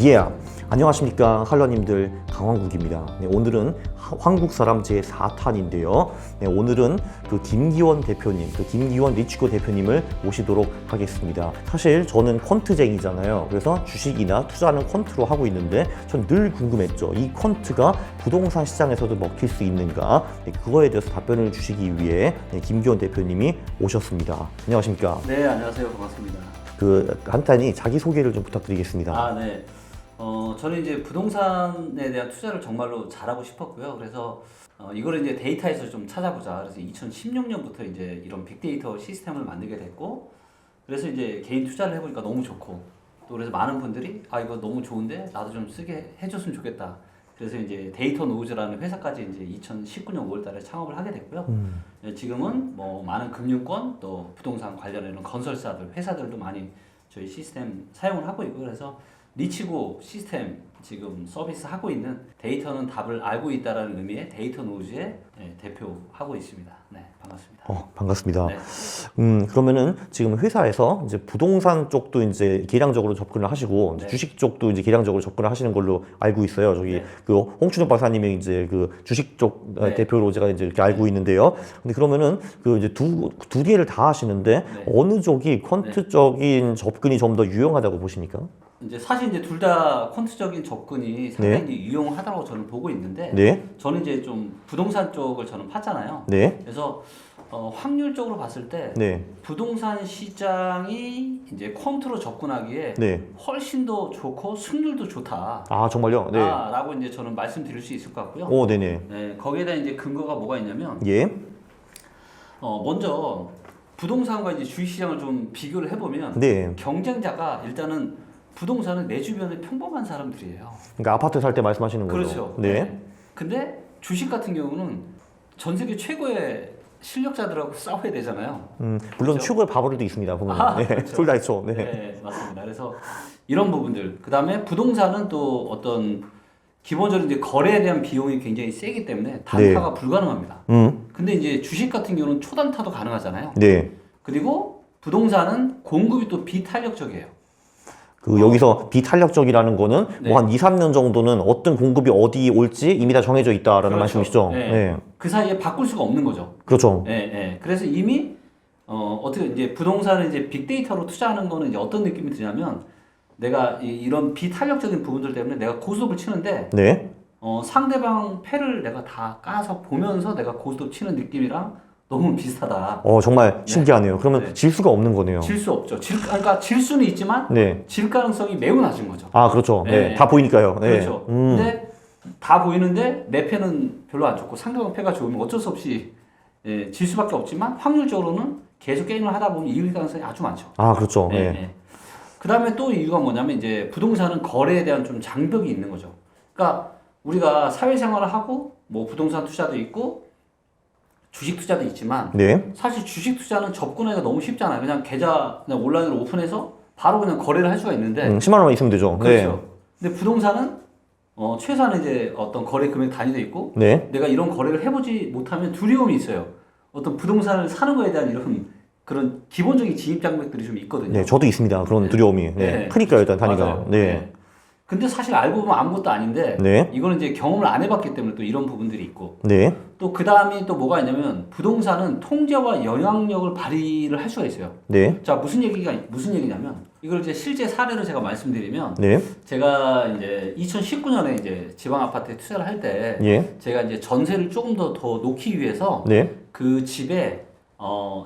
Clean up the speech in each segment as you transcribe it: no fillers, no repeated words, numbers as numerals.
예, 안녕하십니까 할러님들, 강황국입니다. 네, 오늘은 황국사람 제4탄인데요. 네, 오늘은 그 김기원 대표님, 김기원 리치고 대표님을 모시도록 하겠습니다. 사실 저는 퀀트쟁이잖아요. 그래서 주식이나 투자는 퀀트로 하고 있는데 전 늘 궁금했죠. 이 퀀트가 부동산 시장에서도 먹힐 수 있는가? 네, 그거에 대해서 답변을 주시기 위해 김기원 대표님이 오셨습니다. 안녕하십니까? 네, 안녕하세요. 반갑습니다. 간단히 자기소개를 좀 부탁드리겠습니다. 네. 저는 이제 부동산에 대한 투자를 정말로 잘하고 싶었고요. 그래서 이거를 이제 데이터에서 좀 찾아보자. 그래서 2016년부터 이제 이런 빅데이터 시스템을 만들게 됐고, 그래서 이제 개인 투자를 해보니까 너무 좋고, 또 그래서 많은 분들이 이거 너무 좋은데 나도 좀 쓰게 해줬으면 좋겠다. 그래서 이제 데이터 노우즈라는 회사까지 이제 2019년 5월달에 창업을 하게 됐고요. 지금은 뭐 많은 금융권 또 부동산 관련해는 건설사들, 회사들도 많이 저희 시스템 사용을 하고 있고, 그래서 리치고 시스템 지금 서비스 하고 있는 데이터는 답을 알고 있다라는 의미의 데이터 노우즈의 대표하고 있습니다. 네, 반갑습니다. 반갑습니다. 네. 그러면은 지금 회사에서 이제 부동산 쪽도 이제 계량적으로 접근을 하시고 네. 주식 쪽도 이제 계량적으로 접근을 하시는 걸로 알고 있어요. 저기 네. 그 홍춘욱 박사님이 이제 그 주식 쪽 네. 대표로 제가 이제 이렇게 알고 있는데요. 근데 그러면은 그 이제 두 개를 다 하시는데 네. 어느 쪽이 퀀트적인 접근이 좀 더 유용하다고 보십니까? 이제 사실 이제 둘 다 퀀트적인 접근이 상당히 네. 이제 유용하다고 저는 보고 있는데, 네. 저는 이제 좀 부동산 쪽을 저는 팠잖아요. 네. 그래서 확률적으로 봤을 때 네. 부동산 시장이 이제 퀀트로 접근하기에 네. 훨씬 더 좋고 승률도 좋다. 아, 정말요? 네. 라고 이제 저는 말씀드릴 수 있을 것 같고요. 오, 네네. 네, 거기에 대한 이제 근거가 뭐가 있냐면, 예. 먼저 부동산과 이제 주식시장을 좀 비교를 해보면, 네. 경쟁자가 일단은 부동산은 내 주변에 평범한 사람들이에요. 그러니까 아파트 살 때 말씀하시는 거죠? 그렇죠. 네. 근데 주식 같은 경우는 전 세계 최고의 실력자들하고 싸워야 되잖아요. 물론 그렇죠? 최고의 바보들도 있습니다. 보면. 네. 그렇죠. 둘 다 있죠. 네. 네, 맞습니다. 그래서 이런 부분들, 그 다음에 부동산은 또 어떤 기본적으로 이제 거래에 대한 비용이 굉장히 세기 때문에 단타가 불가능합니다. 근데 이제 주식 같은 경우는 초단타도 가능하잖아요. 네. 그리고 부동산은 공급이 또 비탄력적이에요. 여기서 비탄력적이라는 거는 네. 뭐 한 2, 3년 정도는 어떤 공급이 어디 올지 이미 다 정해져 있다라는 그렇죠. 말씀이시죠? 네. 네. 그 사이에 바꿀 수가 없는 거죠. 그렇죠. 네, 네. 그래서 이미 어떻게 이제 부동산을 이제 빅데이터로 투자하는 거는 이제 어떤 느낌이 드냐면, 내가 이런 비탄력적인 부분들 때문에 내가 고스톱을 치는데 네. 상대방 패를 내가 다 까서 보면서 내가 고스톱 치는 느낌이랑 너무 비슷하다. 정말 신기하네요. 그러면 네. 질 수가 없는 거네요. 질 수 없죠. 그러니까 질 수는 있지만 네. 질 가능성이 매우 낮은 거죠. 아, 그렇죠. 네. 네. 다 보이니까요. 네. 그렇죠. 근데 다 보이는데 내 패는 별로 안 좋고 상대방 패가 좋으면 어쩔 수 없이 질 수밖에 없지만, 확률적으로는 계속 게임을 하다 보면 이길 가능성이 아주 많죠. 아, 그렇죠. 네. 네. 네. 그 다음에 또 이유가 뭐냐면, 이제 부동산은 거래에 대한 좀 장벽이 있는 거죠. 그러니까 우리가 사회생활을 하고 뭐 부동산 투자도 있고 주식 투자도 있지만, 네. 사실 주식 투자는 접근하기가 너무 쉽잖아요. 그냥 온라인으로 오픈해서 바로 그냥 거래를 할 수가 있는데. 10만 원만 있으면 되죠. 그렇죠. 근데 부동산은 최소한 이제 어떤 거래 금액 단위도 있고, 네. 내가 이런 거래를 해보지 못하면 두려움이 있어요. 어떤 부동산을 사는 거에 대한 이런 그런 기본적인 진입 장벽들이 좀 있거든요. 네. 저도 있습니다. 그런 두려움이. 네. 네. 크니까요, 일단 단위가. 맞아요. 네. 근데 사실 알고 보면 아무것도 아닌데, 네. 이거는 이제 경험을 안 해봤기 때문에 또 이런 부분들이 있고, 네. 또 그 다음이 또 뭐가 있냐면, 부동산은 통제와 영향력을 발휘를 할 수가 있어요. 네. 자, 무슨 얘기냐면, 이걸 이제 실제 사례를 제가 말씀드리면, 네. 제가 이제 2019년에 이제 지방 아파트에 투자를 할 때, 예. 제가 이제 전세를 조금 더 놓기 위해서 네. 그 집에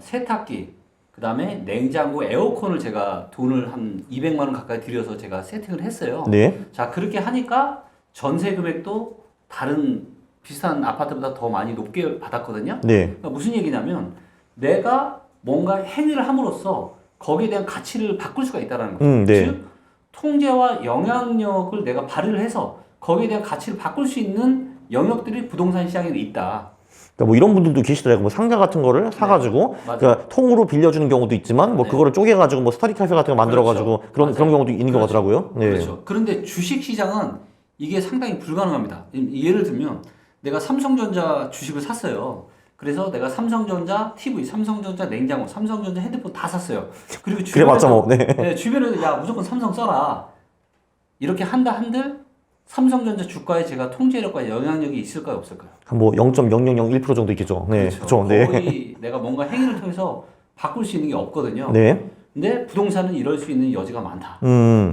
세탁기, 그 다음에 냉장고, 에어컨을 제가 돈을 한 200만 원 가까이 들여서 제가 세팅을 했어요. 네. 자, 그렇게 하니까 전세 금액도 다른 비슷한 아파트보다 더 많이 높게 받았거든요. 네. 그러니까 무슨 얘기냐면, 내가 뭔가 행위를 함으로써 거기에 대한 가치를 바꿀 수가 있다는 거죠. 네. 즉, 통제와 영향력을 내가 발휘를 해서 거기에 대한 가치를 바꿀 수 있는 영역들이 부동산 시장에 있다. 그러니까 뭐 이런 분들도 계시더라고요. 뭐 상자 같은 거를 사가지고, 맞아요. 그러니까 통으로 빌려주는 경우도 있지만, 뭐 네. 그거를 쪼개가지고 뭐 스터디 카페 같은 거 만들어가지고 그런 경우도 있는 것 같더라고요. 네. 그렇죠. 그런데 주식 시장은 이게 상당히 불가능합니다. 예를 들면 내가 삼성전자 주식을 샀어요. 그래서 내가 삼성전자 TV, 삼성전자 냉장고, 삼성전자 핸드폰 다 샀어요. 그리고 그래 맞죠 뭐. 네. 네, 주변에도 야 무조건 삼성 써라. 이렇게 한들 삼성전자 주가에 제가 통제력과 영향력이 있을까요, 없을까요? 뭐 0.0001% 정도 있겠죠. 네, 그렇죠. 네. 거의 내가 뭔가 행위를 통해서 바꿀 수 있는 게 없거든요. 네. 근데 부동산은 이럴 수 있는 여지가 많다.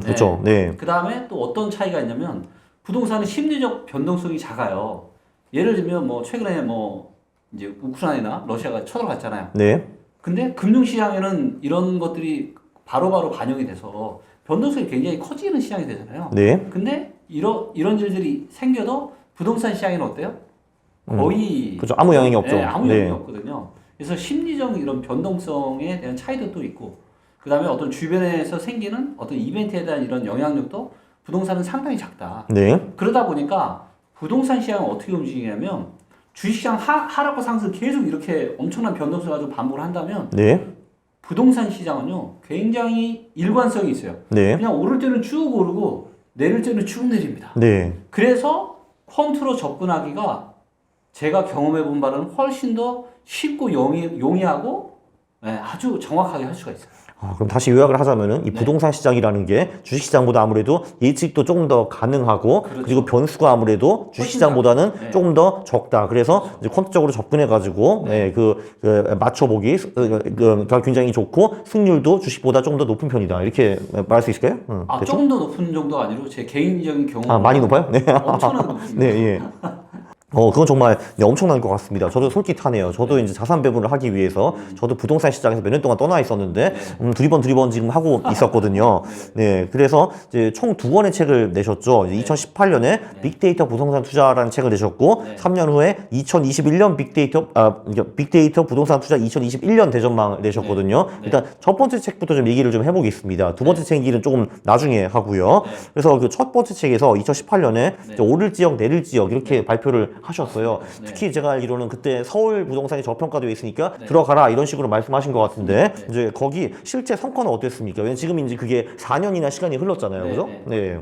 그렇죠. 네. 그 다음에 또 어떤 차이가 있냐면 부동산은 심리적 변동성이 작아요. 예를 들면 뭐 최근에 뭐 이제 우크라이나 러시아가 쳐들어갔잖아요. 네. 근데 금융시장에는 이런 것들이 바로바로 반영이 돼서 변동성이 굉장히 커지는 시장이 되잖아요. 네. 근데 이런 일들이 생겨도 부동산 시장에는 어때요? 거의 그렇죠. 아무 영향이 없죠. 네, 아무 영향이 네. 없거든요. 그래서 심리적 이런 변동성에 대한 차이도 또 있고, 그 다음에 어떤 주변에서 생기는 어떤 이벤트에 대한 이런 영향력도 부동산은 상당히 작다. 네. 그러다 보니까 부동산 시장은 어떻게 움직이냐면 주식시장 하락과 상승 계속 이렇게 엄청난 변동성을 가지고 반복을 한다면 네. 부동산 시장은요 굉장히 일관성이 있어요. 네. 그냥 오를 때는 쭉 오르고 내릴 때는 쭉 내립니다. 네. 그래서 펀트로 접근하기가 제가 경험해 본 바로는 훨씬 더 쉽고 용이하고 아주 정확하게 할 수가 있어요. 그럼 다시 요약을 하자면은 이 네. 부동산 시장이라는 게 주식시장보다 아무래도 예측도 조금 더 가능하고 그렇죠. 그리고 변수가 아무래도 주식시장보다는 네. 조금 더 적다. 그래서 이제 퀀트적으로 접근해가지고 맞춰보기 굉장히 좋고 승률도 주식보다 조금 더 높은 편이다. 이렇게 말할 수 있을까요? 됐죠? 조금 더 높은 정도가 아니고 제 개인적인 경험. 많이 높아요? 네. 엄청나게 높습니다. 네, 예. 그건 정말 엄청난 것 같습니다. 저도 솔깃하네요. 저도 이제 자산 배분을 하기 위해서 저도 부동산 시장에서 몇 년 동안 떠나 있었는데 두리번 지금 하고 있었거든요. 네, 그래서 이제 총 2권의 책을 내셨죠. 2018년에 빅데이터 부동산 투자라는 책을 내셨고 3년 후에 2021년 빅데이터 부동산 투자 2021년 대전망을 내셨거든요. 일단 첫 번째 책부터 좀 얘기를 좀 해보겠습니다. 두 번째 책 얘기는 조금 나중에 하고요. 그래서 그 첫 번째 책에서 2018년에 오를 지역, 내릴 지역 이렇게 발표를 하셨어요. 특히 제가 알기로는 그때 서울 부동산이 저평가되어 있으니까 들어가라 이런 식으로 말씀하신 것 같은데 이제 거기 실제 성과는 어땠습니까? 왜냐면 지금 이제 그게 4년이나 시간이 흘렀잖아요. 그죠? 네.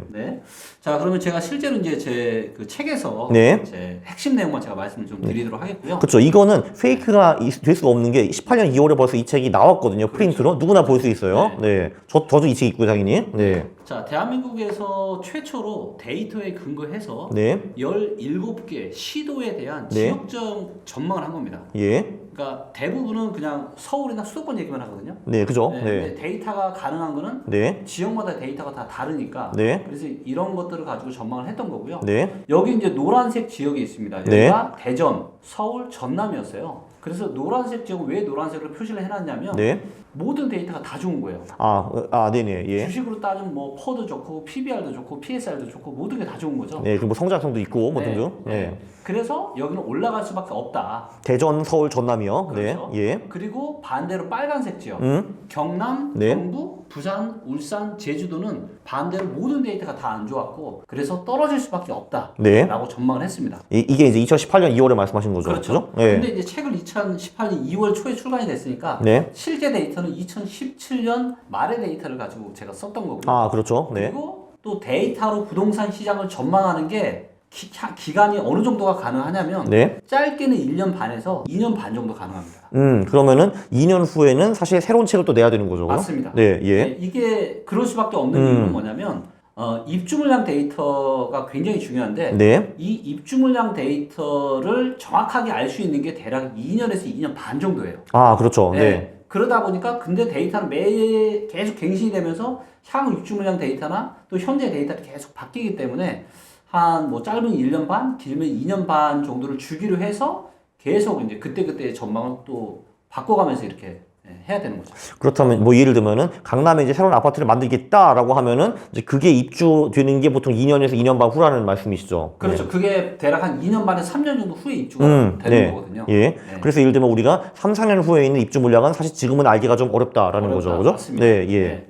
자, 그러면 제가 실제로 이제 제 그 책에서 제 핵심 내용만 제가 말씀을 좀 드리도록 하겠고요. 그렇죠. 이거는 페이크가 될 수가 없는 게 18년 2월에 벌써 이 책이 나왔거든요. 프린트로. 누구나 볼 수 있어요. 네. 저도 이 책 있고 당연히. 네. 자, 대한민국에서 최초로 데이터에 근거해서 네. 17개 시도에 대한 네. 지역적 전망을 한 겁니다. 예. 그러니까 대부분은 그냥 서울이나 수도권 얘기만 하거든요. 네, 그죠? 근데 데이터가 가능한 거는 네. 지역마다 데이터가 다 다르니까 네. 그래서 이런 것들을 가지고 전망을 했던 거고요. 네. 여기 이제 노란색 지역이 있습니다. 여기가 대전, 서울, 전남이었어요. 그래서 노란색 지역은 왜 노란색으로 표시를 해놨냐면 네. 모든 데이터가 다 좋은 거예요. 네네. 예. 주식으로 따지면 뭐 퍼도 좋고 PBR도 좋고 PSR도 좋고 모든 게 다 좋은 거죠. 네, 그리고 뭐 성장성도 있고 뭐 등등. 네. 그래서 여기는 올라갈 수밖에 없다. 대전, 서울, 전남이요. 그렇죠. 네. 예. 그리고 반대로 빨간색 지역, 경남, 네. 경북, 부산, 울산, 제주도는 반대로 모든 데이터가 다 안 좋았고 그래서 떨어질 수밖에 없다. 네. 라고 전망을 했습니다. 이게 이제 2018년 2월에 말씀하신 거죠. 그렇죠. 네. 근데 이제 책을 2018년 2월 초에 출간이 됐으니까 네. 실제 데이터는 2017년 말의 데이터를 가지고 제가 썼던 거고요. 그렇죠. 네. 그리고 또 데이터로 부동산 시장을 전망하는 게 기간이 어느 정도가 가능하냐면 네. 짧게는 1년 반에서 2년 반 정도 가능합니다. 그러면은 2년 후에는 사실 새로운 책을 또 내야 되는 거죠. 그럼? 맞습니다. 네, 예. 네, 이게 그럴 수밖에 없는 이유는 뭐냐면 입주 물량 데이터가 굉장히 중요한데 네. 이 입주 물량 데이터를 정확하게 알 수 있는 게 대략 2년에서 2년 반 정도예요. 그렇죠. 네. 그러다 보니까 근데 데이터는 매일 계속 갱신이 되면서 향후 입주 물량 데이터나 또 현재 데이터가 계속 바뀌기 때문에 한 뭐 짧은 1년 반, 길면 2년 반 정도를 주기로 해서 계속 이제 그때그때 전망을 또 바꿔가면서 이렇게 해야 되는 거죠. 그렇다면 뭐 예를 들면은 강남에 이제 새로운 아파트를 만들겠다라고 하면은 이제 그게 입주되는 게 보통 2년에서 2년 반 후라는 말씀이시죠. 그렇죠. 네. 그게 대략 한 2년 반에서 3년 정도 후에 입주가 되는 네. 거거든요. 예. 네. 그래서 예를 들면 우리가 3, 4년 후에 있는 입주 물량은 사실 지금은 알기가 좀 어렵다라는 거죠. 그죠? 맞습니다. 네, 예. 네.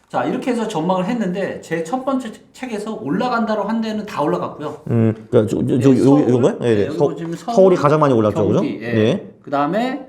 자, 이렇게 해서 전망을 했는데 제 첫 번째 책에서 올라간다로 한 데는 다 올라갔고요. 그러니까 요거요? 네, 여기 보시면 서울이 가장 많이 올랐죠. 그죠? 경기, 네. 그다음에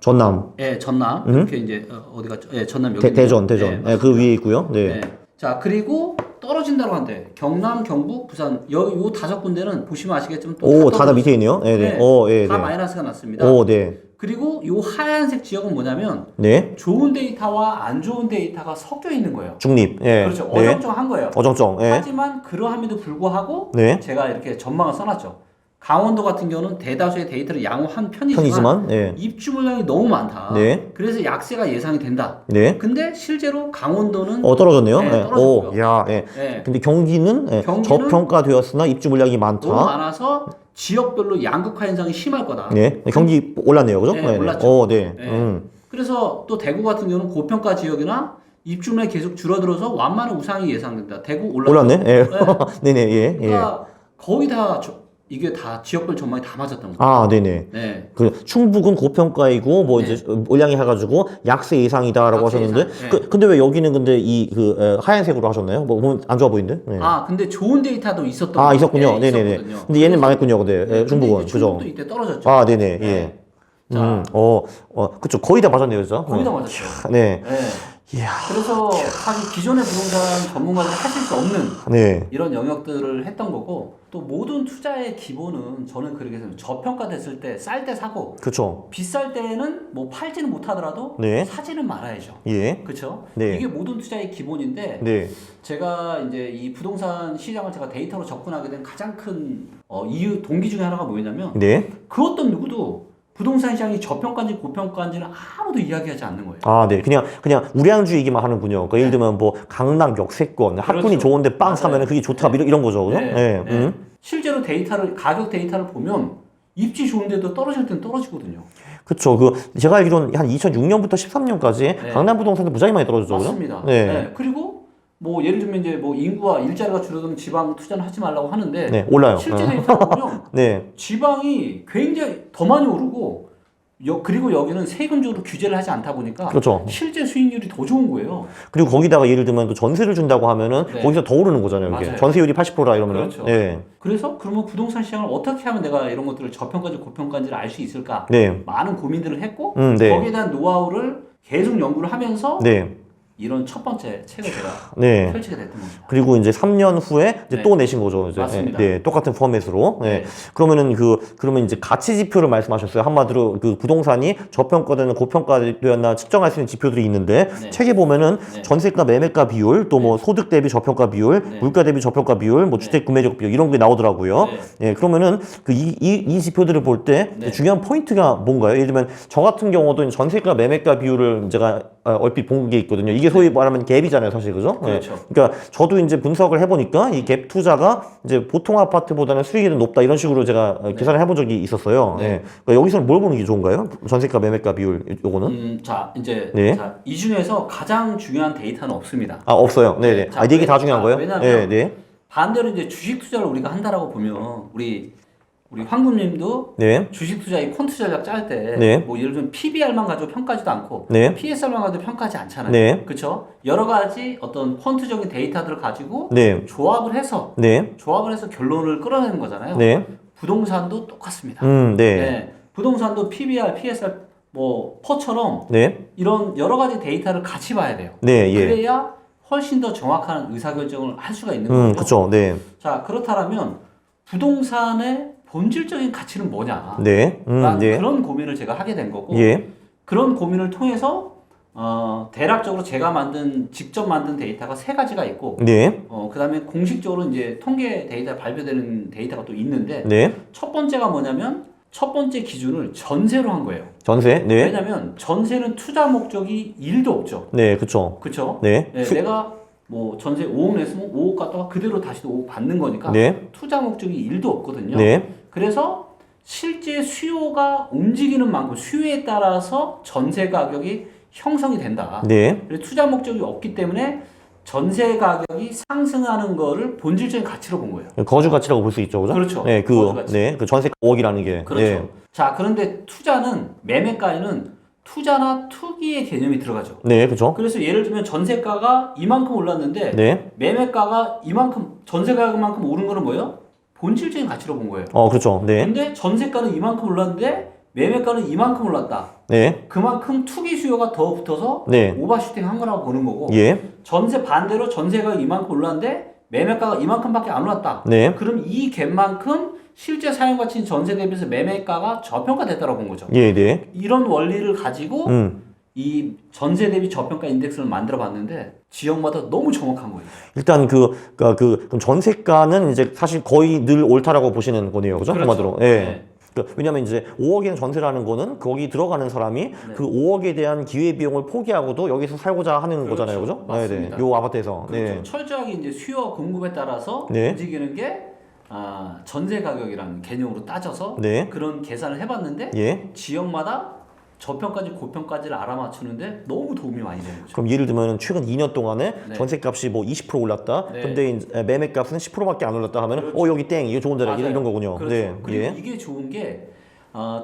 전남. 전남 이렇게 이제 어디 갔죠? 전남 여기 대전. 네, 네, 그 위에 있고요. 네. 자, 그리고 떨어진다고 한대. 경남, 경북, 부산 여기 요 5군데는 보시면 아시겠지만 또 오, 다 밑에 있네요. 네, 네. 예, 다 네. 마이너스가 났습니다. 오, 네. 그리고 요 하얀색 지역은 뭐냐면 네. 좋은 데이터와 안 좋은 데이터가 섞여 있는 거예요. 중립. 예. 그렇죠. 네. 어정쩡한 거예요. 어정쩡. 예. 하지만 그러함에도 불구하고 네. 제가 이렇게 전망을 써놨죠. 강원도 같은 경우는 대다수의 데이터를 양호한 편이지만, 예. 입주 물량이 너무 많다. 네. 그래서 약세가 예상이 된다. 네. 근데 실제로 강원도는 떨어졌네요. 네, 예. 떨어졌고요. 오, 야, 예. 네. 근데 경기는, 예, 경기는 저평가되었으나 입주 물량이 많다. 너무 많아서 지역별로 양극화 현상이 심할 거다. 네. 경기 올랐네요. 그죠? 네, 올랐죠. 오, 네. 네. 그래서 또 대구 같은 경우는 고평가 지역이나 입주물량이 계속 줄어들어서 완만한 우상이 예상된다. 대구 올랐네. 예. 네. 네네. 예. 그러니까 거의 다 이게 다 지역별 전망이 다 맞았던 거죠. 아, 네네. 네. 그 충북은 고평가이고 뭐 네. 이제 물량이 해가지고 약세 예상이다라고 약세 하셨는데, 예상. 네. 근데 왜 여기는 근데 하얀색으로 하셨나요? 뭐 보면 안 좋아 보이는데? 네. 근데 좋은 데이터도 있었던 있었군요. 게 네네네. 있었거든요. 근데 얘는 망했군요, 근데 네, 중북은 근데 그죠? 충북도 이때 떨어졌죠. 아, 네네. 네. 예. 자, 그쵸. 거의 다 맞았네요, 그죠? 거의 다 맞았죠. 네. 네. 이야. 그래서 사실 기존의 부동산 전문가들이 하실 수 없는 네. 이런 영역들을 했던 거고, 또 모든 투자의 기본은 저는 그렇게 생각해요. 저평가됐을 때 쌀 때 사고 그쵸. 비쌀 때는 뭐 팔지는 못하더라도 네. 사지는 말아야죠. 예. 그렇죠? 네. 이게 모든 투자의 기본인데 네. 제가 이제 이 부동산 시장을 제가 데이터로 접근하게 된 가장 큰 이유 동기 중에 하나가 뭐였냐면 네. 그 어떤 누구도 부동산 시장이 저평가인지 고평가인지는 아무도 이야기하지 않는 거예요. 아, 네. 그냥 우량주 얘기만 하는군요. 그러니까 예를 들면 뭐 강남 역세권, 학군이 그렇죠. 좋은데 빵 맞아요. 사면은 그게 좋다. 네. 이런 거죠. 그죠? 네. 네. 네. 실제로 가격 데이터를 보면 입지 좋은데도 떨어질 때는 떨어지거든요. 그쵸. 제가 알기로는 한 2006년부터 13년까지 네. 강남 부동산도 무지하게 많이 떨어졌죠. 그죠? 맞습니다. 네. 네. 그리고 뭐 예를 들면 이제 뭐 인구와 일자리가 줄어들면 지방 투자는 하지 말라고 하는데 네, 올라요. 실제 데이터를 보면 네. 지방이 굉장히 더 많이 오르고 그리고 여기는 세금적으로 규제를 하지 않다 보니까 그렇죠. 실제 수익률이 더 좋은 거예요. 그리고 거기다가 예를 들면 또 전세를 준다고 하면은 네. 거기서 더 오르는 거잖아요. 이게. 맞아요. 전세율이 80%라 이러면은. 그렇죠. 네. 그래서 그러면 부동산 시장을 어떻게 하면 내가 이런 것들을 저평가인지 고평가인지를 알 수 있을까? 네. 많은 고민들을 했고 네. 거기에 대한 노하우를 계속 연구를 하면서 네. 이런 첫 번째 책을 제가 네. 펼치게 됐던 거죠. 그리고 이제 3년 후에 이제 네. 또 내신 거죠. 이제. 맞습니다. 네. 똑같은 포맷으로. 네. 네. 그러면 이제 가치 지표를 말씀하셨어요. 한마디로 그 부동산이 저평가되는 고평가되었나 측정할 수 있는 지표들이 있는데 네. 책에 보면은 네. 전세가 매매가 비율, 또 뭐 소득 대비 저평가 비율, 네. 물가 대비 저평가 비율, 뭐 네. 주택 구매력 비율 이런 게 나오더라고요. 네. 예, 그러면은 이 지표들을 볼 때 네. 중요한 포인트가 뭔가요? 예를 들면 저 같은 경우도 전세가 매매가 비율을 제가 얼핏 본 게 있거든요. 이게 소위 말하면 갭이잖아요, 사실 그죠? 예. 그렇죠. 그러니까 저도 이제 분석을 해보니까 이 갭 투자가 이제 보통 아파트보다는 수익이 더 높다 이런 식으로 제가 계산을 해본 적이 있었어요. 네. 예. 그러니까 여기서는 뭘 보는 게 좋은가요? 전세가 매매가 비율 요거는? 자 이제 네. 자, 이 중에서 가장 중요한 데이터는 없습니다. 아 없어요. 네네. 자, 아, 이게 다 중요한 거예요? 왜냐면 네, 네. 반대로 이제 주식 투자를 우리가 한다라고 보면 우리 황금님도 네. 주식 투자 이 퀀트 전략 짤 때 네. 뭐 예를 들면 PBR만 가지고 평가하지도 않고 네. PSR만 가지고 평가하지 않잖아요. 네. 그렇죠? 여러 가지 어떤 퀀트적인 데이터들을 가지고 네. 조합을 해서 네. 결론을 끌어내는 거잖아요. 네. 부동산도 똑같습니다. 네. 네. 부동산도 PBR, PSR 뭐 퍼처럼 네. 이런 여러 가지 데이터를 같이 봐야 돼요. 네. 예. 그래야 훨씬 더 정확한 의사결정을 할 수가 있는 거죠. 그쵸. 네. 자, 그렇다면 부동산의 본질적인 가치는 뭐냐? 네. 네. 그런 고민을 제가 하게 된 거고 예. 그런 고민을 통해서 대략적으로 제가 직접 만든 데이터가 3가지가 있고 네. 그다음에 공식적으로 이제 통계 데이터 발표되는 데이터가 또 있는데 네. 첫 번째가 뭐냐면 첫 번째 기준을 전세로 한 거예요. 전세. 네. 왜냐면 전세는 투자 목적이 1도 없죠. 네. 그쵸. 그렇죠? 네. 내가 뭐 전세 5억 냈으면 5억 갖다가 그대로 다시 5억 받는 거니까 네. 투자 목적이 1도 없거든요. 네. 그래서 실제 수요가 움직이는 만큼 수요에 따라서 전세 가격이 형성이 된다. 네. 그래서 투자 목적이 없기 때문에 전세 가격이 상승하는 거를 본질적인 가치로 본 거예요. 거주 가치라고 볼 수 있죠. 그죠? 그렇죠. 네. 거주 가치. 네. 그 전세 5억이라는 게. 그렇죠. 네. 자, 그런데 투자는 매매가에는 투자나 투기의 개념이 들어가죠. 네. 그쵸. 그래서 예를 들면 전세가가 이만큼 올랐는데 네. 매매가가 이만큼 전세 가격만큼 오른 거는 뭐예요? 본질적인 가치로 본 거예요. 그렇죠. 네. 근데 전세가는 이만큼 올랐는데 매매가는 이만큼 올랐다. 네. 그만큼 투기 수요가 더 붙어서 네. 오버슈팅 한 거라고 보는 거고 예. 반대로 전세가 이만큼 올랐는데 매매가가 이만큼밖에 안 올랐다. 네. 그럼 이 갭만큼 실제 사용 가치인 전세 대비해서 매매가가 저평가됐다라고 본 거죠. 예, 네. 이런 원리를 가지고 이 전세 대비 저평가 인덱스를 만들어 봤는데 지역마다 너무 정확한 거예요. 일단 그럼 전세가는 이제 사실 거의 늘 옳다라고 보시는 거네요. 그죠? 그렇죠. 한마디로. 예. 네. 왜냐면 이제 5억엔 전세라는 거는 거기 들어가는 사람이 그 5억에 대한 기회비용을 포기하고도 여기서 살고자 하는 그렇죠. 거잖아요. 그죠? 맞습니다. 네, 요 아파트에서. 그렇죠. 네. 철저하게 이제 수요와 공급에 따라서 네. 움직이는 게 전세 가격이라는 개념으로 따져서 네. 그런 계산을 해봤는데 예. 지역마다 저평가지 고평가지를 알아맞추는데 너무 도움이 많이 되는 거죠. 그럼 예를 들면 최근 2년 동안에 네. 전세값이 뭐 20% 올랐다. 네. 근데 이제 매매값은 10%밖에 안 올랐다 하면 그렇죠. 여기 땡 이거 좋은 자리 맞아요. 이런 거군요. 그렇죠. 네. 그리고 예. 이게 좋은 게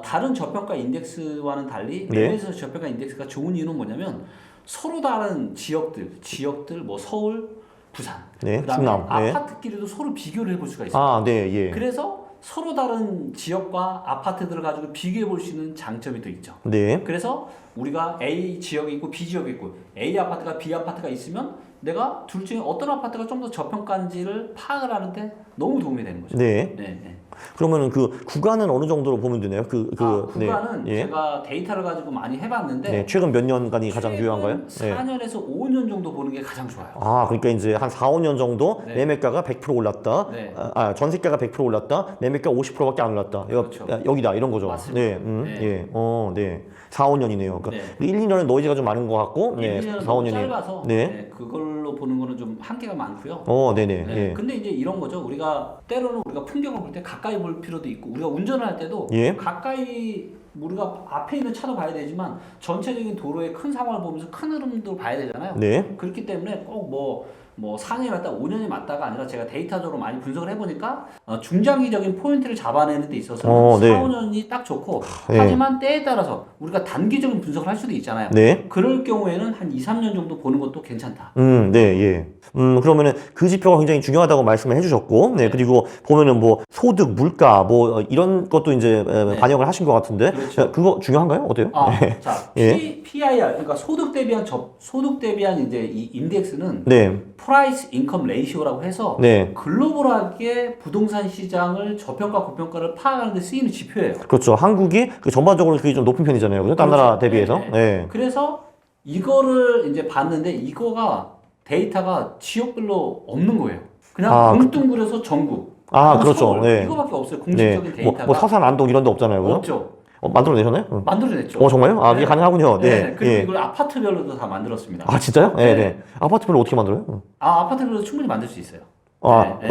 다른 저평가 인덱스와는 달리 네. 매매에서 저평가 인덱스가 좋은 이유는 뭐냐면 서로 다른 지역들 뭐 서울, 부산, 네. 그다음에 충남. 네. 아파트끼리도 서로 비교를 해볼 수가 있어요. 아, 네. 예. 그래서 서로 다른 지역과 아파트들을 가지고 비교해 볼 수 있는 장점이 또 있죠. 네. 그래서 우리가 A 지역이 있고 B 지역이 있고 A 아파트가 B 아파트가 있으면 내가 둘 중에 어떤 아파트가 좀 더 저평가인지를 파악을 하는데 너무 도움이 되는 거죠. 네. 네, 네. 그러면 그 구간은 어느 정도로 보면 되나요? 구간은 네. 예. 제가 데이터를 가지고 많이 해봤는데 네. 최근 몇 년간이 가장 유효한가요? 네. 4년에서 5년 정도 보는 게 가장 좋아요. 아, 그러니까 이제 한 4, 5년 정도 네. 매매가가 100% 올랐다. 네. 전세가가 100% 올랐다. 매매가 50%밖에 안 올랐다. 그렇죠. 여기다 이런 거죠. 맞습니다. 네. 네. 예. 네. 4, 5년이네요. 그러니까 네. 1, 2년은 노이즈가 좀 많은 것 같고, 1, 네. 2년은 4, 너무 5년이. 짧아서 네. 네, 그걸로 보는 거는 좀 한계가 많고요. 네네. 네. 예. 근데 이제 이런 거죠. 우리가 때로는 우리가 풍경을 볼 때 가까이 볼 필요도 있고 우리가 운전을 할 때도 예. 가까이 우리가 앞에 있는 차도 봐야 되지만 전체적인 도로의 큰 상황을 보면서 큰 흐름도 봐야 되잖아요. 네. 그렇기 때문에 꼭 뭐 4년이 맞다 5년이 맞다가 아니라 제가 데이터적으로 많이 분석을 해보니까 중장기적인 포인트를 잡아내는 데 있어서는 4, 네. 5년이 딱 좋고 네. 하지만 때에 따라서 우리가 단기적인 분석을 할 수도 있잖아요. 네. 그럴 경우에는 한 2, 3년 정도 보는 것도 괜찮다. 네, 예. 그러면은 그 지표가 굉장히 중요하다고 말씀을 해주셨고, 네, 그리고 보면은 뭐 소득, 물가, 뭐 이런 것도 이제 반영을 하신 것 같은데, 그렇죠. 그거 중요한가요? 어때요? 자, 예. PIR, 그러니까 소득 대비한 이제 이 인덱스는 네, 프라이스 인컴 레이시오라고 해서 네. 글로벌하게 부동산 시장을 저평가 고평가를 파악하는 데 쓰이는 지표예요. 그렇죠. 한국이 전반적으로 그게 좀 높은 편이잖아요. 그죠? 딴 그렇죠. 나라 대비해서. 네, 네. 그래서 이거를 이제 봤는데 이거가 데이터가 지역별로 없는 거예요. 그냥 뭉뚱그려서 전국. 그렇죠. 서울, 네. 이거밖에 없어요. 네. 공식적인 데이터가. 뭐 서산, 안동 이런 데 없잖아요. 그죠? 없죠. 만들어내셨나요? 만들어냈죠. 정말요? 네. 이게 가능하군요. 네. 그리고 예. 이걸 아파트별로도 다 만들었습니다. 진짜요? 네, 네. 네. 아파트별로 어떻게 만들어요? 아파트별로도 충분히 만들 수 있어요. 네.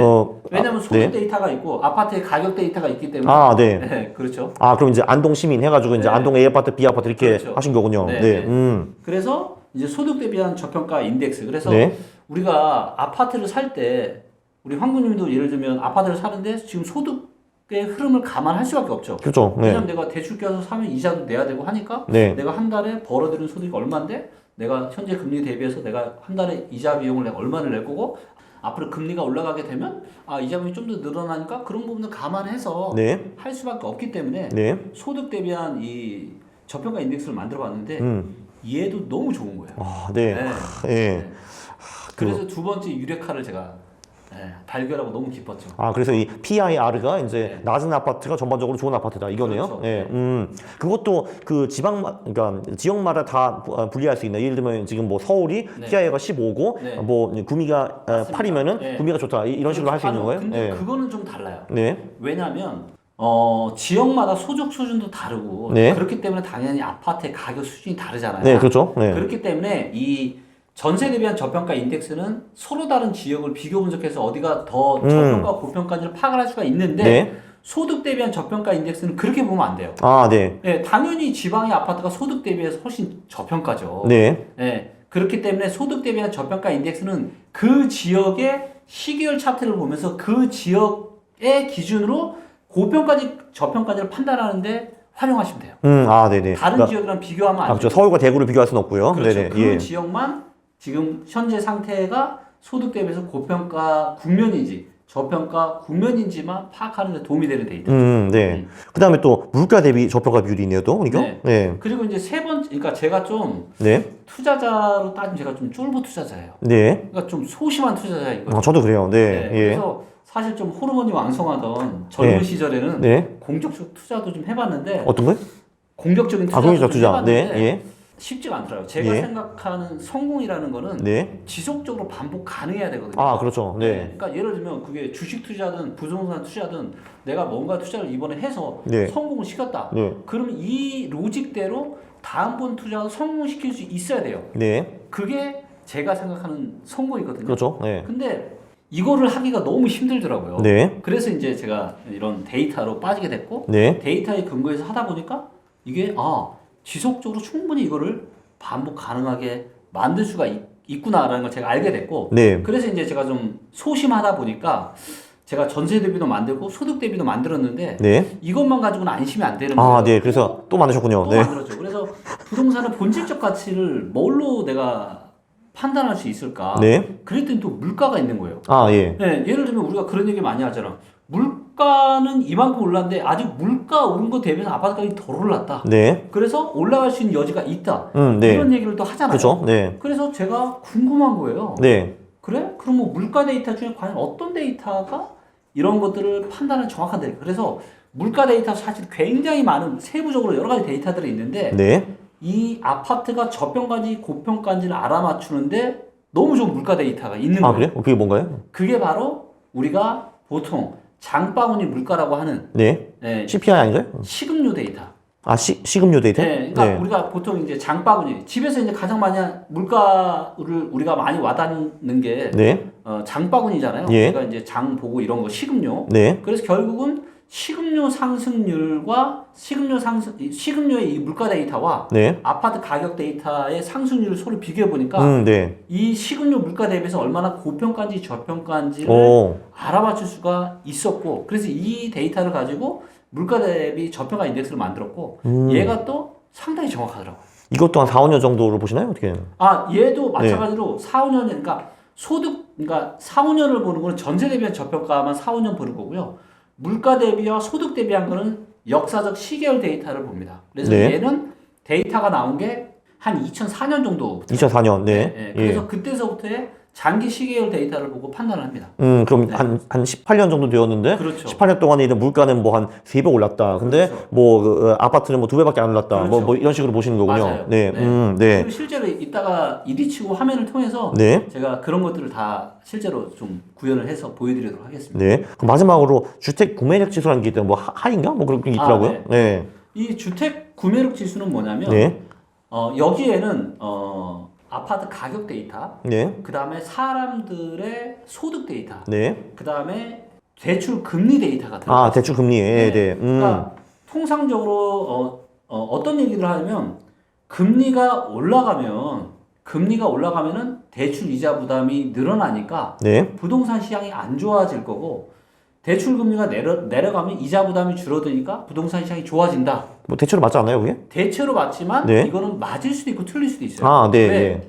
왜냐하면 소득 네. 데이터가 있고 아파트의 가격 데이터가 있기 때문에. 네. 네, 그렇죠. 그럼 이제 안동 시민 해가지고 이제 네. 안동 A 아파트, B 아파트 이렇게 그렇죠. 하신 거군요. 네, 네. 네. 그래서 이제 소득 대비한 저평가 인덱스. 그래서 네. 우리가 아파트를 살 때 우리 황구님도 예를 들면 아파트를 사는데 지금 소득의 흐름을 감안할 수밖에 없죠. 그렇죠. 네. 왜냐면 내가 대출 껴서 사면 이자도 내야 되고 하니까 네. 내가 한 달에 벌어들인 소득이 얼마인데 내가 현재 금리 대비해서 내가 한 달에 이자 비용을 내가 얼마를 낼 거고 앞으로 금리가 올라가게 되면 이자 비용이 좀 더 늘어나니까 그런 부분을 감안해서 네. 할 수밖에 없기 때문에 네. 소득 대비한 이 저평가 인덱스를 만들어 봤는데 얘도 너무 좋은 거예요. 네. 네. 예. 네. 그래서 두 번째 유레카를 제가 발견하고 너무 기뻤죠. 그래서 이 PIR가 이제 네. 낮은 아파트가 전반적으로 좋은 아파트다 이거네요. 그렇죠. 예. 그것도 그 그러니까 지역마다 다 분리할 수 있나. 예를 들면 지금 뭐 서울이 네. PIR가 15고 네. 뭐 구미가 맞습니다. 8이면은 네. 구미가 좋다. 이런 식으로 할 수 있는 거예요? 근데 네. 그거는 좀 달라요. 네. 왜냐하면 지역마다 소득 수준도 다르고 네. 그렇기 때문에 당연히 아파트의 가격 수준이 다르잖아요. 네, 그렇죠. 네. 그렇기 때문에 이 전세 대비한 저평가 인덱스는 서로 다른 지역을 비교 분석해서 어디가 더 저평가 고평가인지를 파악을 할 수가 있는데 네. 소득 대비한 저평가 인덱스는 그렇게 보면 안 돼요. 네. 네, 당연히 지방의 아파트가 소득 대비해서 훨씬 저평가죠. 네. 네, 그렇기 때문에 소득 대비한 저평가 인덱스는 그 지역의 시계열 차트를 보면서 그 지역의 기준으로 고평가지 저평가지를 판단하는데 활용하시면 돼요. 네네. 다른 지역이랑 비교하면 안 그렇죠. 돼요. 서울과 대구를 비교할 수는 없고요. 그렇죠. 네네. 그 지역만 지금 현재 상태가 소득 대비해서 고평가 국면인지 저평가 국면인지만 파악하는 데 도움이 되는 데이터. 네. 그다음에 또 물가 대비 저평가 비율이 있네요, 또 이거. 네. 네. 그리고 이제 세 번째, 그러니까 제가 좀 네. 투자자로 따지면 제가 좀 쫄보 투자자예요. 네. 그러니까 좀 소심한 투자자이거든요. 아, 저도 그래요. 네. 예. 그래서 사실 좀 호르몬이 왕성하던 젊은 네. 시절에는 네. 공격적 투자도 좀 해봤는데 어떤 거요? 공격적인 투자도 공격적 좀 투자. 해봤는데 네. 예. 쉽지가 않더라고요. 제가 예. 생각하는 성공이라는 거는 네. 지속적으로 반복 가능해야 되거든요. 아, 그렇죠. 네. 그러니까 예를 들면 그게 주식 투자든 부동산 투자든 내가 뭔가 투자를 이번에 해서 네. 성공을 시켰다. 네. 그러면 이 로직대로 다음번 투자도 성공시킬 수 있어야 돼요. 네. 그게 제가 생각하는 성공이거든요. 그렇죠. 네. 근데 이거를 하기가 너무 힘들더라고요. 네. 그래서 이제 제가 이런 데이터로 빠지게 됐고 네. 데이터에 근거해서 하다 보니까 이게 지속적으로 충분히 이거를 반복 가능하게 만들 수가 있구나라는 걸 제가 알게 됐고 네. 그래서 이제 제가 좀 소심하다 보니까 제가 전세 대비도 만들고 소득 대비도 만들었는데 네. 이것만 가지고는 안심이 안 되는 거예요. 아, 네. 그래서 또 만드셨군요. 또 네. 만들었죠. 그래서 부동산의 본질적 가치를 뭘로 내가 판단할 수 있을까? 네. 그랬더니 또 물가가 있는 거예요. 아, 예. 네, 예를 들면 우리가 그런 얘기 많이 하잖아. 물가는 이만큼 올랐는데 아직 물가 오른 거 대비해서 아파트 가격이 덜 올랐다. 네. 그래서 올라갈 수 있는 여지가 있다. 네. 이런 얘기를 또 하잖아요. 그렇죠. 네. 그래서 제가 궁금한 거예요. 네. 그래? 그럼 뭐 물가 데이터 중에 과연 어떤 데이터가 이런 것들을 판단하는 정확한 데이터. 그래서 물가 데이터 사실 굉장히 많은 세부적으로 여러 가지 데이터들이 있는데 네. 이 아파트가 저평가인지 고평가인지를 알아맞추는데 너무 좋은 물가 데이터가 있는 거예요. 아, 그래요? 그게 뭔가요? 그게 바로 우리가 보통 장바구니 물가라고 하는 네. CPI 아닌가요? 식음료 데이터. 아, 식음료 데이터? 네, 그러니까 우리가 보통 이제 장바구니 집에서 이제 가장 많이 물가를 우리가 많이 와닿는 게 네. 장바구니잖아요. 예. 우리가 이제 장 보고 이런 거 식음료. 네. 그래서 결국은 식음료 상승률과 식음료의 이 물가 데이터와 네. 아파트 가격 데이터의 상승률을 서로 비교해 보니까 네. 이 식음료 물가 대비해서 얼마나 고평가인지 저평가인지를 오. 알아맞힐 수가 있었고 그래서 이 데이터를 가지고 물가 대비 저평가 인덱스를 만들었고 얘가 또 상당히 정확하더라고요. 이것도 한 4, 5년 정도로 보시나요? 어떻게? 얘도 마찬가지로 4, 5년 그러니까 그러니까 4, 5년을 보는 거는 전세 대비한 저평가만 4, 5년 보는 거고요. 물가 대비와 소득 대비한 거는 역사적 시계열 데이터를 봅니다. 그래서 네. 얘는 데이터가 나온 게 한 2004년 정도. 2004년. 네. 그래서 그때서부터의 장기 시계열 데이터를 보고 판단을 합니다. 그럼 네. 한 18년 정도 되었는데 그렇죠. 18년 동안에 이제 물가는 뭐 한 3배 올랐다. 근데 그렇죠. 뭐 아파트는 뭐 2배밖에 안 올랐다. 그렇죠. 뭐 이런 식으로 보시는 거군요. 맞아요. 네. 네. 네. 그리고 실제로 이따가 이리치고 화면을 통해서 네. 제가 그런 것들을 다 실제로 좀 구현을 해서 보여드리도록 하겠습니다. 네. 그럼 마지막으로 주택 구매력 지수라는 게 있던데 뭐 하인가? 뭐 그런 게 있더라고요. 네. 이 주택 구매력 지수는 뭐냐면 네. 여기에는 아파트 가격 데이터, 네. 그 다음에 사람들의 소득 데이터, 네. 그 다음에 대출 금리 데이터가 들어가요. 아, 대출 금리. 네. 네. 그러니까 통상적으로 어떤 얘기를 하냐면 금리가 올라가면은 대출 이자 부담이 늘어나니까 네. 부동산 시장이 안 좋아질 거고 대출 금리가 내려가면 이자 부담이 줄어드니까 부동산 시장이 좋아진다. 뭐 대체로 맞지 않나요, 그게? 대체로 맞지만 네. 이거는 맞을 수도 있고 틀릴 수도 있어요. 아, 네. 왜? 네.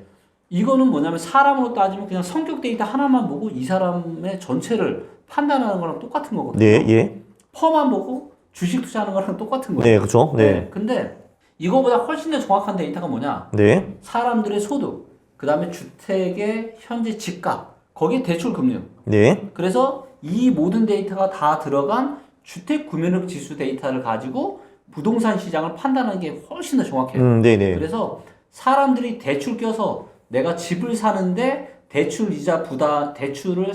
이거는 뭐냐면 사람으로 따지면 그냥 성격 데이터 하나만 보고 이 사람의 전체를 판단하는 거랑 똑같은 거거든요. 네. 예. 퍼만 보고 주식 투자하는 거랑 똑같은 거예요. 네, 그렇죠. 네. 근데 이거보다 훨씬 더 정확한 데이터가 뭐냐? 네. 사람들의 소득, 그 다음에 주택의 현재 집값, 거기에 대출 금리. 네. 그래서 이 모든 데이터가 다 들어간 주택 구매력 지수 데이터를 가지고 부동산 시장을 판단하는 게 훨씬 더 정확해요. 네네. 그래서 사람들이 대출 껴서 내가 집을 사는데 대출 이자 대출을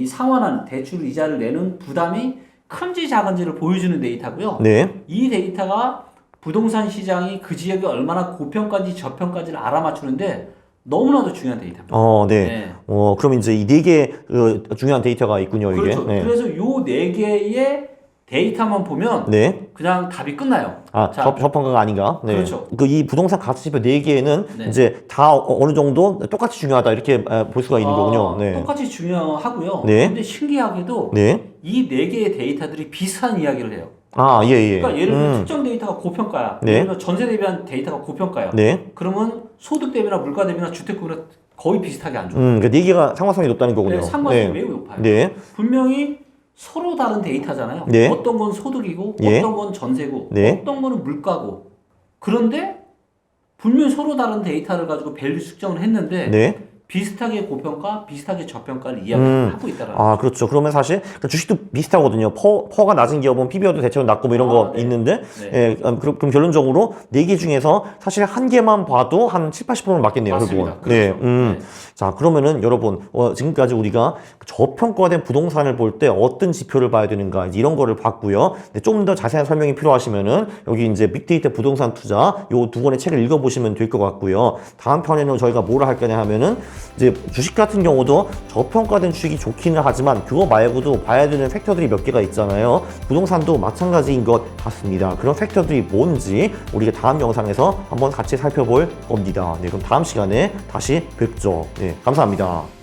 상환한 대출 이자를 내는 부담이 큰지 작은지를 보여주는 데이터고요. 네. 이 데이터가 부동산 시장이 그 지역이 얼마나 고평가인지 저평가인지를 알아맞추는데 너무나도 중요한 데이터입니다. 네. 네. 그럼 이제 이 4개 중요한 데이터가 있군요, 이게. 그렇죠. 네. 그래서 요 4개의 데이터만 보면 네. 그냥 답이 끝나요. 아, 자, 저평가가 아닌가? 네. 그렇죠. 이 부동산 가치지표 4개는 네. 이제 다 어느 정도 똑같이 중요하다 이렇게 볼 수가 있는 거군요. 네. 똑같이 중요하고요. 네. 근데 신기하게도 네. 이 4개의 데이터들이 비슷한 이야기를 해요. 아, 예, 예. 그러니까 예를 들면 특정 데이터가 고평가야. 네. 예를 들면 전세 대비한 데이터가 고평가야. 네. 그러면 소득 대비나 물가 대비나 주택 거의 비슷하게 안 좋아요. 그러니까 네 개가 상관성이 높다는 거군요. 네, 상관성이 매우 높아요. 네. 분명히 서로 다른 데이터잖아요. 네. 어떤 건 소득이고, 예. 어떤 건 전세고, 네. 어떤 거는 물가고. 그런데 분명히 서로 다른 데이터를 가지고 밸류 측정을 했는데 네. 비슷하게 고평가, 비슷하게 저평가를 이야기하고 있다라는 아, 그렇죠. 그러면 사실 그 주식도 비슷하거든요. 퍼가 낮은 기업은 PBR도 대체로 낮고 뭐 이런 거 네. 있는데, 네. 예, 그럼 결론적으로 네 개 중에서 사실 한 개만 봐도 한 7, 80%는 맞겠네요. 맞습니다. 결국은. 네. 그렇죠. 네. 자, 그러면은 여러분, 지금까지 우리가 저평가된 부동산을 볼 때 어떤 지표를 봐야 되는가, 이제 이런 거를 봤고요. 좀 더 자세한 설명이 필요하시면은 여기 이제 빅데이터 부동산 투자 요 두 권의 책을 읽어보시면 될 것 같고요. 다음 편에는 저희가 뭐를 할 거냐 하면은 이제 주식 같은 경우도 저평가된 주식이 좋기는 하지만 그거 말고도 봐야 되는 팩터들이 몇 개가 있잖아요. 부동산도 마찬가지인 것 같습니다. 그런 팩터들이 뭔지 우리가 다음 영상에서 한번 같이 살펴볼 겁니다. 네, 그럼 다음 시간에 다시 뵙죠. 네, 감사합니다.